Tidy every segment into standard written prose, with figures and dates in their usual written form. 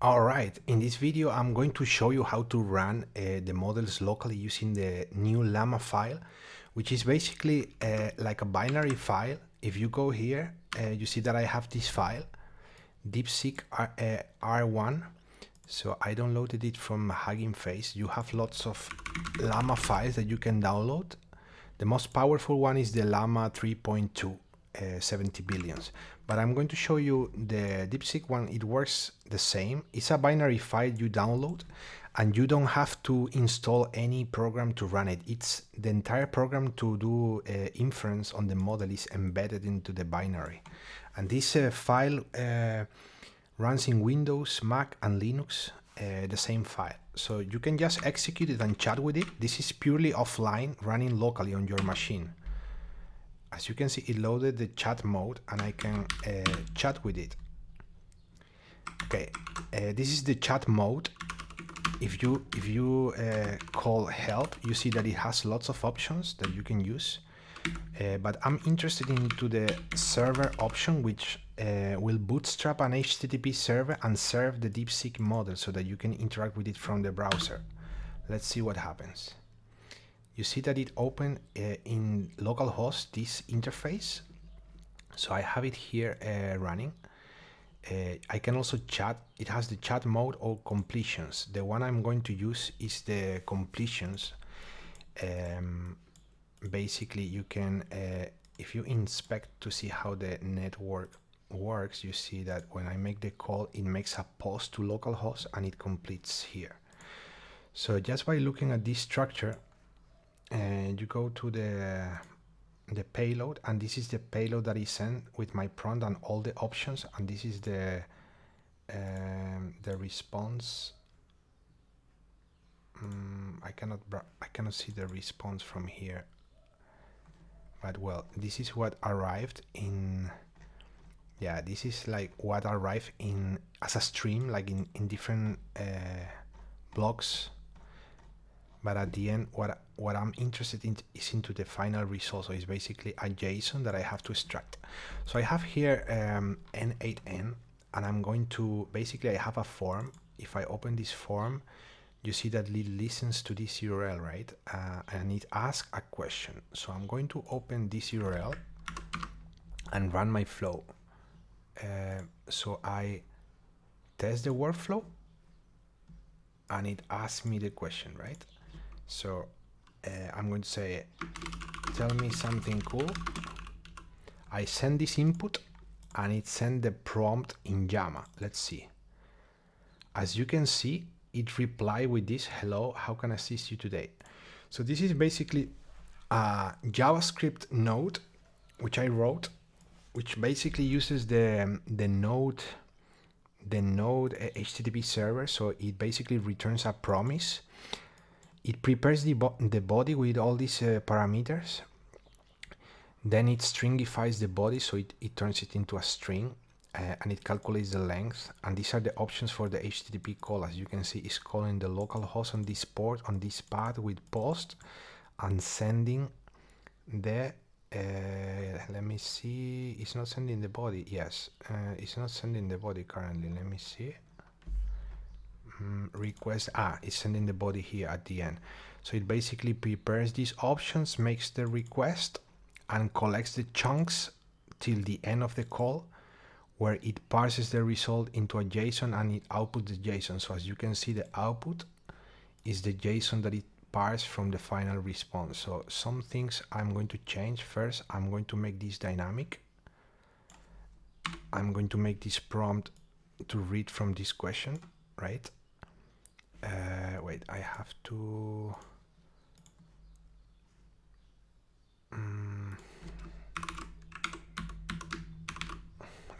All right, in this video I'm going to show you how to run the models locally using the new Llamafile, which is basically like a binary file. If you go here, you see that I have this file, DeepSeek R1. So I downloaded it from Hugging Face. You have lots of Llama files that you can download. The most powerful one is the Llama 3.2. 70 billions, but I'm going to show you the DeepSeek one. It works the same. It's a binary file you download, and you don't have to install any program to run it. It's the entire program to do inference on the model is embedded into the binary, and this file runs in Windows, Mac, and Linux. The same file, so you can just execute it and chat with it. This is purely offline, running locally on your machine. As you can see, it loaded the chat mode and I can chat with it. Okay, this is the chat mode. If you call help, you see that it has lots of options that you can use. But I'm interested into the server option, which will bootstrap an HTTP server and serve the DeepSeek model so that you can interact with it from the browser. Let's see what happens. You see that it opened in localhost this interface. So I have it here running. I can also chat. It has the chat mode or completions. The one I'm going to use is the completions. Basically, you can, if you inspect to see how the network works, you see that when I make the call, it makes a post to localhost and it completes here. So just by looking at this structure, and you go to the payload, and this is the payload that is sent with my prompt and all the options, and this is the response. I cannot see the response from here, but well, this is what arrived in. Yeah, this is like what arrived in as a stream, like in different blocks. But at the end, what I'm interested in is into the final result. So it's basically a JSON that I have to extract. So I have here n8n, and I'm going to, basically I have a form. If I open this form, you see that it listens to this URL, right? And it asks a question. So I'm going to open this URL and run my flow. So I test the workflow and it asks me the question, right? So I'm going to say, tell me something cool. I send this input and it sent the prompt in Llama. Let's see. As you can see, it replied with this, hello, how can I assist you today? So this is basically a JavaScript node, which I wrote, which basically uses the node HTTP server. So it basically returns a promise. It prepares the body with all these parameters. Then it stringifies the body, so it turns it into a string, and it calculates the length. And these are the options for the HTTP call. As you can see, it's calling the local host on this port, on this path with post, and sending the, let me see, it's not sending the body. Yes, it's not sending the body currently. Let me see. Request, it's sending the body here at the end. So it basically prepares these options, makes the request, and collects the chunks till the end of the call, where it parses the result into a JSON and it outputs the JSON. So as you can see, the output is the JSON that it parsed from the final response. So some things I'm going to change. First, I'm going to make this dynamic. I'm going to make this prompt to read from this question, right? Wait, I have to.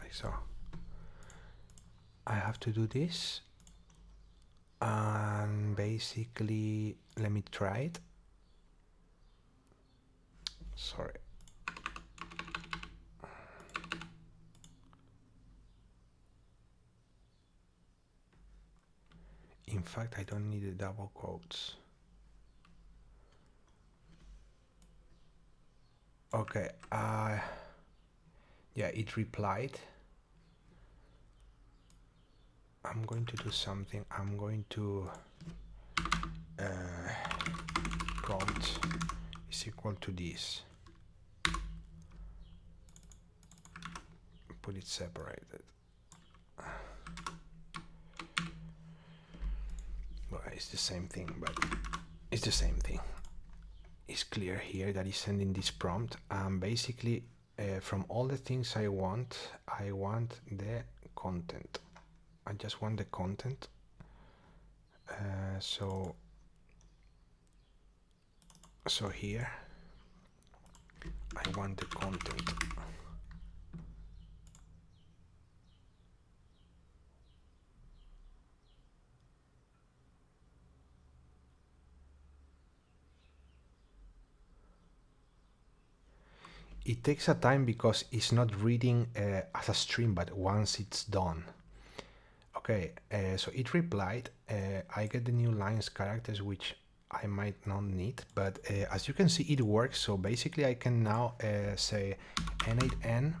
Like so. I have to do this. And basically, let me try it. Sorry. In fact, I don't need the double quotes. Okay, yeah, it replied. I'm going to do something. I'm going to prompt is equal to this. Put it separated. Well, it's the same thing, but it's the same thing. It's clear here that it's sending this prompt, and basically from all the things I want the content. I just want the content. So here I want the content. It takes a time because it's not reading as a stream, but once it's done. Okay, so it replied, I get the new lines characters, which I might not need, but as you can see, it works. So basically I can now say n8n,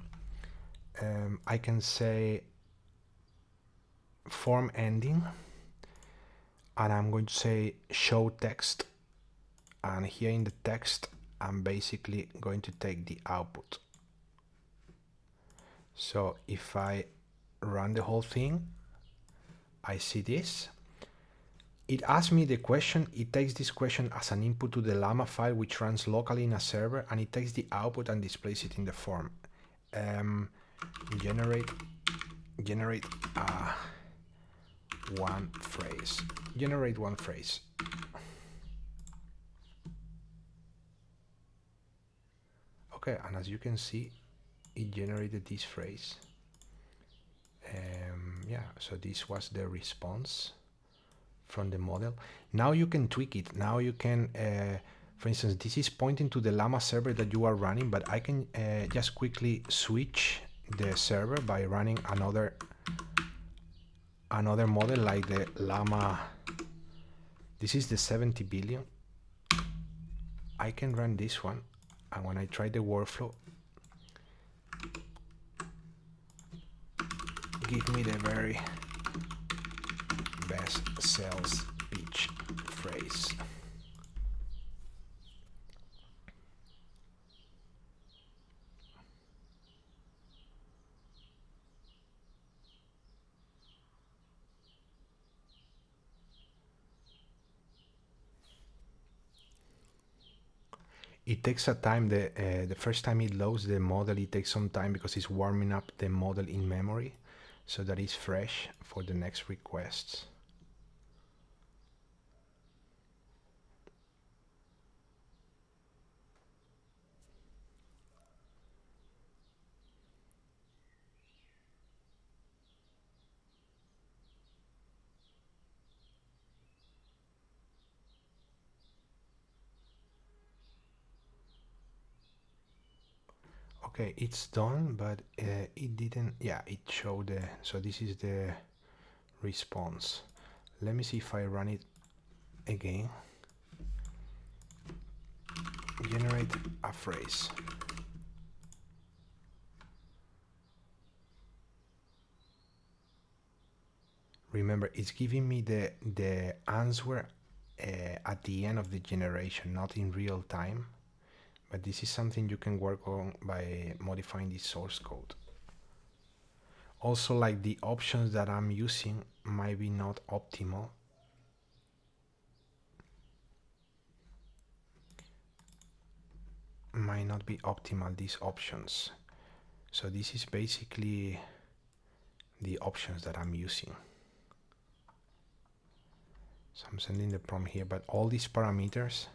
I can say form ending, and I'm going to say show text, and here in the text I'm basically going to take the output. So if I run the whole thing, I see this. It asks me the question, it takes this question as an input to the Llamafile, which runs locally in a server, and it takes the output and displays it in the form. Generate one phrase. Generate one phrase. Okay, and as you can see, it generated this phrase. Yeah, so this was the response from the model. Now you can tweak it. Now you can, for instance, this is pointing to the Llama server that you are running, but I can just quickly switch the server by running another model like the Llama. This is the 70 billion. I can run this one, and when I try the workflow, give me the very best sales pitch phrase. It takes a time. The first time it loads the model, it takes some time because it's warming up the model in memory, so that it's fresh for the next requests. Okay, it's done, but it didn't. Yeah, it showed the. So this is the response. Let me see if I run it again. Generate a phrase. Remember, it's giving me the answer at the end of the generation, not in real time. But this is something you can work on by modifying the source code. Also, like the options that I'm using might be not optimal. Might not be optimal, these options. So this is basically the options that I'm using. So I'm sending the prompt here, but all these parameters,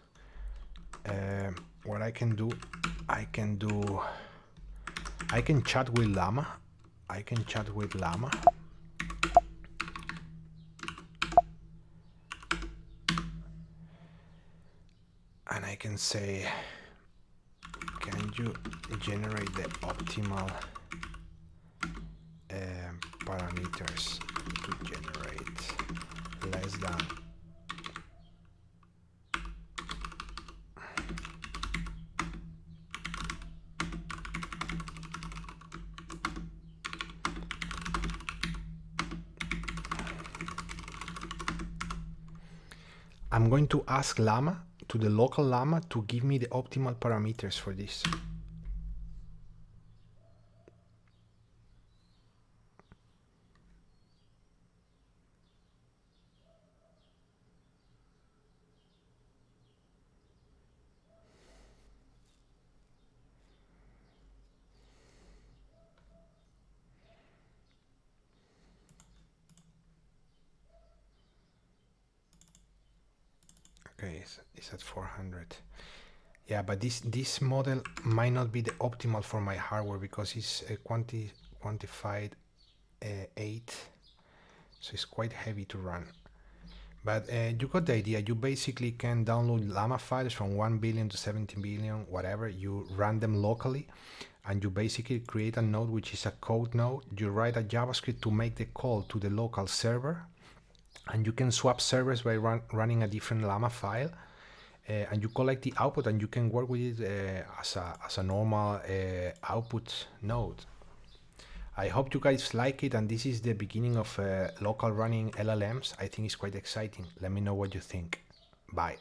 what I can do, I can chat with Llama. I can chat with Llama. And I can say, can you generate the optimal parameters to generate less than I'm going to ask Llama to the local Llama to give me the optimal parameters for this. Okay, it's at 400. Yeah, but this model might not be the optimal for my hardware because it's quantified 8, so it's quite heavy to run. But you got the idea. You basically can download llama files from 1 billion to 70 billion, whatever. You run them locally, and you basically create a node which is a code node. You write a JavaScript to make the call to the local server, and you can swap servers by running a different llama file. And you collect the output, and you can work with it as a normal output node. I hope you guys like it, and this is the beginning of local running LLMs. I think it's quite exciting. Let me know what you think. Bye.